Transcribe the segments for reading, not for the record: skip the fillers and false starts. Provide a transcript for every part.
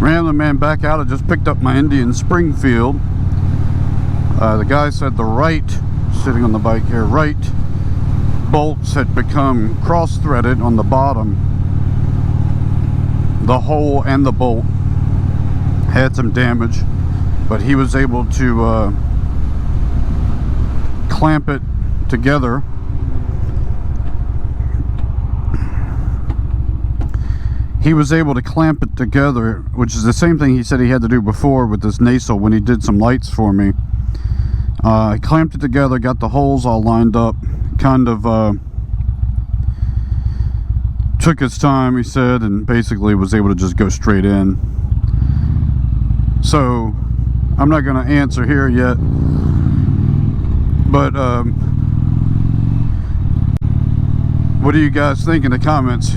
Ran the man back out. I just picked up my Indian Springfield. The guy said the right, sitting on the bike here, right bolts had become cross-threaded on the bottom. The hole and the bolt had some damage, but he was able to clamp it together. He was able to clamp it together, which is the same thing he said he had to do before with this nasal when he did some lights for me. He clamped it together, got the holes all lined up, kind of took his time, he said, and basically was able to just go straight in. So I'm not going to answer here yet, but what do you guys think in the comments?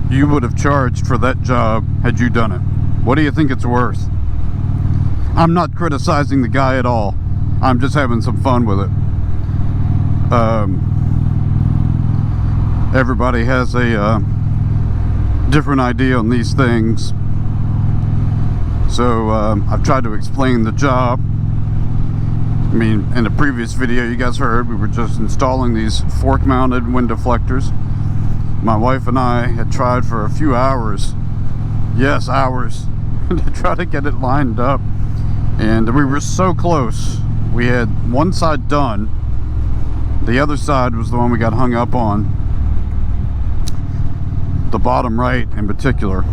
You would have charged for that job had you done it. What do you think it's worth? I'm not criticizing the guy at all. I'm just having some fun with it. Everybody has a different idea on these things. So I've tried to explain the job. I mean, in the previous video you guys heard, we were just installing these fork-mounted wind deflectors. My wife and I had tried for a few hours, yes, hours, to try to get it lined up. And we were so close. We had one side done. The other side was the one we got hung up on. The bottom right in particular.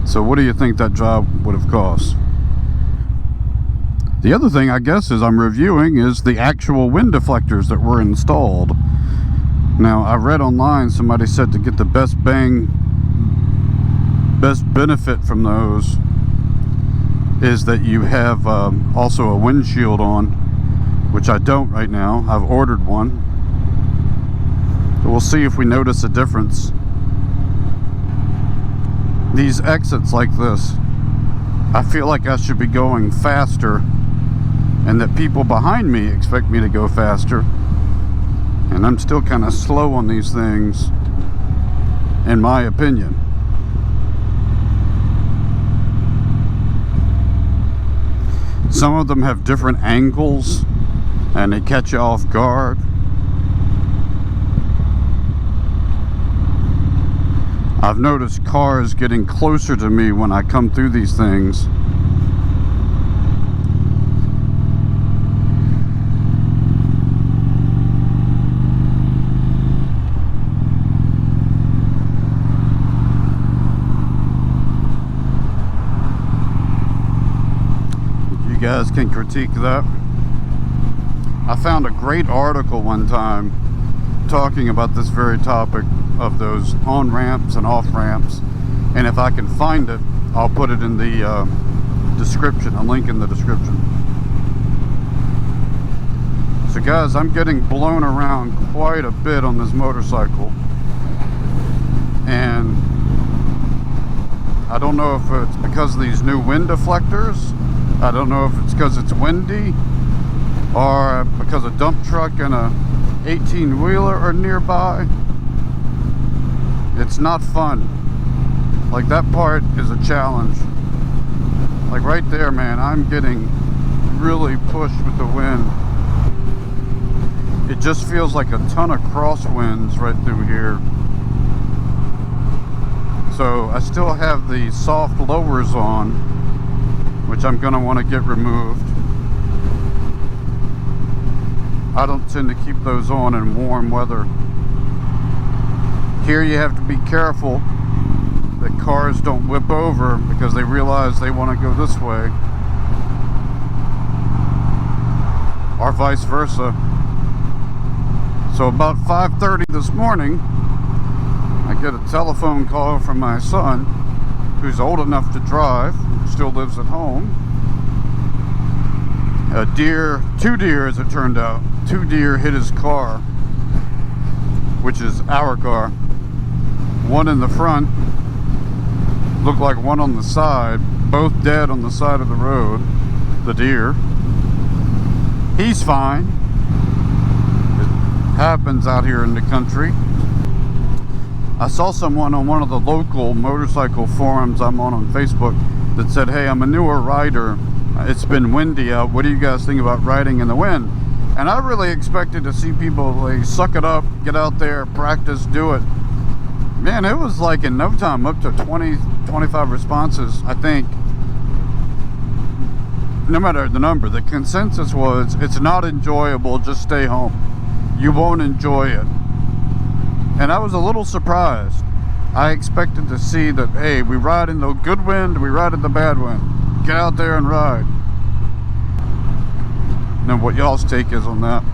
So what do you think that job would have cost? The other thing, I guess, is I'm reviewing is the actual wind deflectors that were installed. Now, I read online, somebody said to get the best benefit from those is that you have also a windshield on, which I don't right now. I've ordered one. So we'll see if we notice a difference. These exits like this, I feel like I should be going faster, and that people behind me expect me to go faster, and I'm still kind of slow on these things, in my opinion. Some of them have different angles and they catch you off guard. I've noticed cars getting closer to me when I come through these things. You guys can critique that. I found a great article one time talking about this very topic of those on ramps and off ramps, and if I can find it, I'll put it in the description, a link in the description. So guys, I'm getting blown around quite a bit on this motorcycle, and I don't know if it's because of these new wind deflectors. I don't know if it's because it's windy or because a dump truck and a 18-wheeler are nearby. It's not fun. Like, that part is a challenge. Like right there, man, I'm getting really pushed with the wind. It just feels like a ton of crosswinds right through here. So I still have the soft lowers on, which I'm going to want to get removed. I don't tend to keep those on in warm weather. Here you have to be careful that cars don't whip over because they realize they want to go this way, or vice versa. So about 5:30 this morning, I get a telephone call from my son, who's old enough to drive, still lives at home. Two deer as it turned out, 2 deer hit his car, which is our car. One in the front, looked like one on the side, both dead on the side of the road, the deer. He's fine. It happens out here in the country. I saw someone on one of the local motorcycle forums I'm on Facebook that said, hey, I'm a newer rider. It's been windy out. What do you guys think about riding in the wind? And I really expected to see people like suck it up, get out there, practice, do it. Man, it was like in no time, up to 20, 25 responses, I think. No matter the number, the consensus was, it's not enjoyable, just stay home. You won't enjoy it. And I was a little surprised. I expected to see that, hey, we ride in the good wind, we ride in the bad wind. Get out there and ride. Now what y'all's take is on that.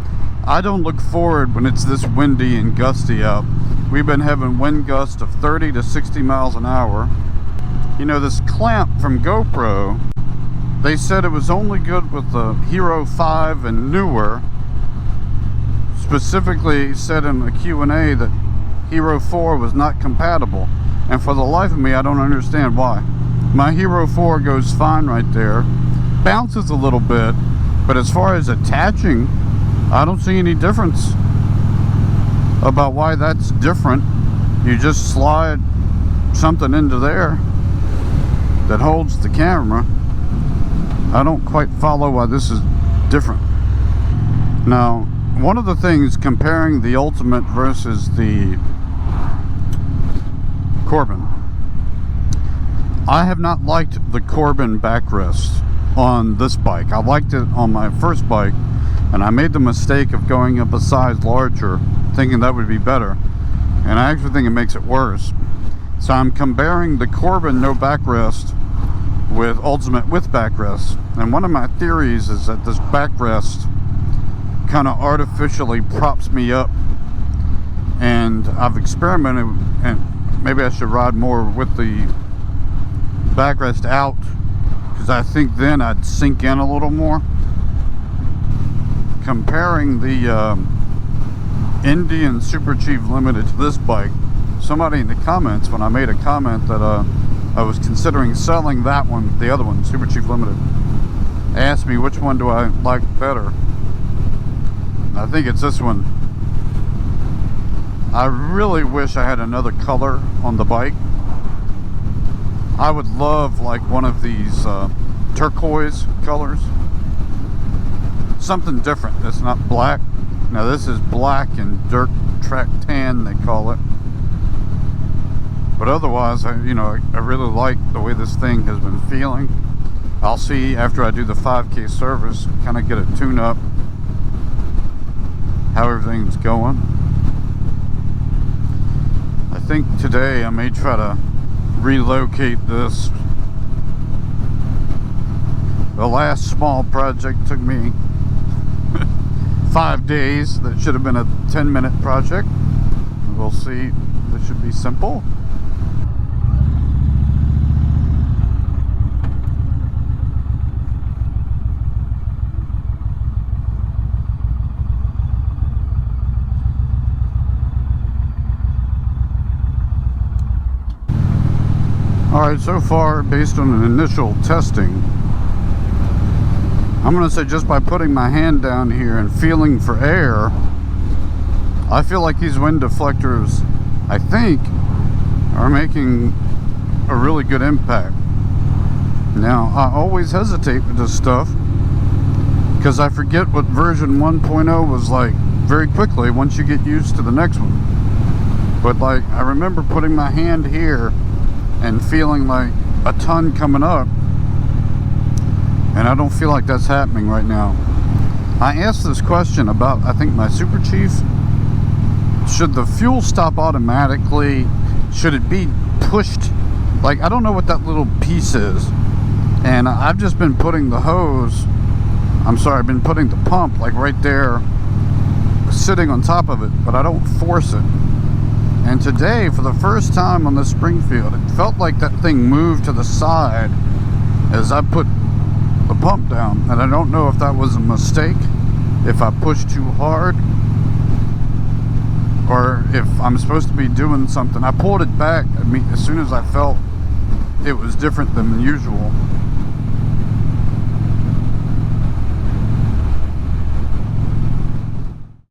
I don't look forward when it's this windy and gusty out. We've been having wind gusts of 30 to 60 miles an hour. You know, this clamp from GoPro, they said it was only good with the Hero 5 and newer. Specifically said in the Q&A that Hero 4 was not compatible. And for the life of me, I don't understand why. My Hero 4 goes fine right there. Bounces a little bit. But as far as attaching, I don't see any difference about why that's different. You just slide something into there that holds the camera. I don't quite follow why this is different. Now, one of the things comparing the Ultimate versus the Corbin, I have not liked the Corbin backrest on this bike. I liked it on my first bike, and I made the mistake of going up a size larger thinking that would be better, and I actually think it makes it worse. So I'm comparing the Corbin no backrest with Ultimate with backrest, and one of my theories is that this backrest kind of artificially props me up, and I've experimented, and maybe I should ride more with the backrest out, because I think then I'd sink in a little more. Comparing the Indian Super Chief Limited to this bike, somebody in the comments, when I made a comment that I was considering selling that one, the other one, Super Chief Limited, asked me which one do I like better. I think it's this one. I really wish I had another color on the bike. I would love like one of these turquoise colors. Something different that's not black. Now this is black and dirt track tan, they call it. But otherwise, I really like the way this thing has been feeling. I'll see after I do the 5K service, kind of get a tune up, how everything's going. I think today I may try to relocate this. The last small project took me 5 days. That should have been a 10-minute project. We'll see. This should be simple. Alright, so far, based on an initial testing, I'm going to say just by putting my hand down here and feeling for air, I feel like these wind deflectors, I think, are making a really good impact. Now, I always hesitate with this stuff because I forget what version 1.0 was like very quickly once you get used to the next one. But like, I remember putting my hand here and feeling like a ton coming up, and I don't feel like that's happening right now. I asked this question about, I think, my Super Chief. Should the fuel stop automatically? Should it be pushed? Like, I don't know what that little piece is, and I've just been putting the hose, I've been putting the pump like right there, sitting on top of it, but I don't force it. And today, for the first time on the Springfield, it felt like that thing moved to the side as I put the pump down. And I don't know if that was a mistake, if I pushed too hard, or if I'm supposed to be doing something. I pulled it back as soon as I felt it was different than usual.